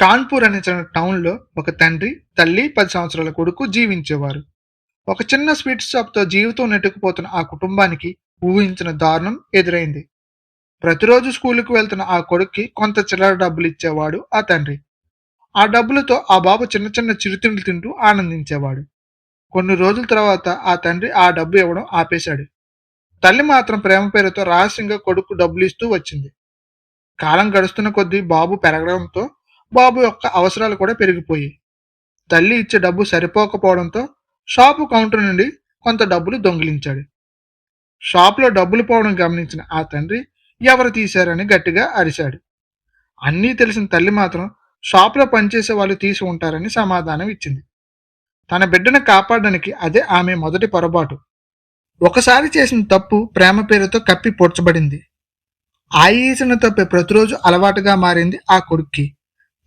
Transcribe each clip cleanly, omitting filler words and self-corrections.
కాన్పూర్ అనే చిన్న టౌన్లో ఒక తండ్రి, తల్లి, 10 సంవత్సరాల కొడుకు జీవించేవారు. ఒక చిన్న స్వీట్ షాప్తో జీవితం నెట్టుకుపోతున్న ఆ కుటుంబానికి ఊహించిన దారుణం ఎదురైంది. ప్రతిరోజు స్కూలుకు వెళ్తున్న ఆ కొడుక్కి కొంత చిల్లర డబ్బులు ఇచ్చేవాడు ఆ తండ్రి. ఆ డబ్బులతో ఆ బాబు చిన్న చిన్న చిరుతిండ్లు తింటూ ఆనందించేవాడు. కొన్ని రోజుల తర్వాత ఆ తండ్రి ఆ డబ్బు ఇవ్వడం ఆపేశాడు. తల్లి మాత్రం ప్రేమ పేరుతో రహస్యంగా కొడుకు డబ్బులు ఇస్తూ వచ్చింది. కాలం గడుస్తున్న కొద్దీ బాబు పెరగడంతో బాబు యొక్క అవసరాలు కూడా పెరిగిపోయాయి. తల్లి ఇచ్చే డబ్బు సరిపోకపోవడంతో షాపు కౌంటర్ నుండి కొంత డబ్బులు దొంగిలించాడు. షాపులో డబ్బులు పోవడం గమనించిన ఆ తండ్రి ఎవరు తీశారని గట్టిగా అరిశాడు. అన్నీ తెలిసిన తల్లి మాత్రం షాపులో పనిచేసే వాళ్ళు తీసి ఉంటారని సమాధానం ఇచ్చింది. తన బిడ్డను కాపాడడానికి అదే ఆమె మొదటి పొరపాటు. ఒకసారి చేసిన తప్పు ప్రేమ పేరుతో కప్పి పొడ్చబడింది. ఆ చేసిన తప్పే ప్రతిరోజు అలవాటుగా మారింది ఆ కొడుక్కి.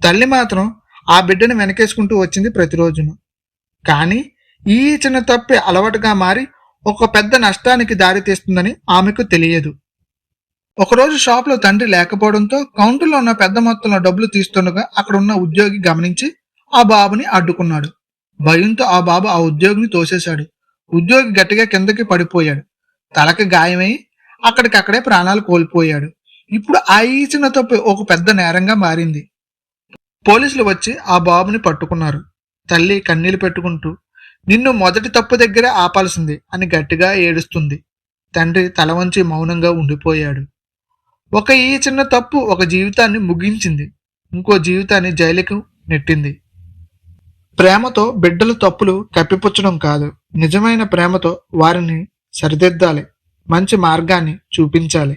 తల్లి మాత్రం ఆ బిడ్డను వెనకేసుకుంటూ వచ్చింది ప్రతిరోజును. కానీ ఈ చిన్న తప్పే అలవాటుగా మారి ఒక పెద్ద నష్టానికి దారితీస్తుందని ఆమెకు తెలియదు. ఒకరోజు షాప్లో తండ్రి లేకపోవడంతో కౌంటర్లో ఉన్న పెద్ద మొత్తంలో డబ్బులు తీస్తుండగా అక్కడ ఉన్న ఉద్యోగి గమనించి ఆ బాబుని అడ్డుకున్నాడు. భయంతో ఆ బాబు ఆ ఉద్యోగిని తోసేశాడు. ఉద్యోగి గట్టిగా కిందకి పడిపోయాడు. తలకి గాయమై అక్కడికక్కడే ప్రాణాలు కోల్పోయాడు. ఇప్పుడు ఆ చిన్న తప్పు ఒక పెద్ద నేరంగా మారింది. పోలీసులు వచ్చి ఆ బాబుని పట్టుకున్నారు. తల్లి కన్నీళ్లు పెట్టుకుంటూ నిన్ను మొదటి తప్పు దగ్గరే ఆపాల్సింది అని గట్టిగా ఏడుస్తుంది. తండ్రి తల వంచి మౌనంగా ఉండిపోయాడు. ఒక చిన్న తప్పు ఒక జీవితాన్ని ముగించింది, ఇంకో జీవితాన్ని జైలుకు నెట్టింది. ప్రేమతో బిడ్డల తప్పులు కప్పిపుచ్చడం కాదు, నిజమైన ప్రేమతో వారిని సరిదిద్దాలి, మంచి మార్గాన్ని చూపించాలి.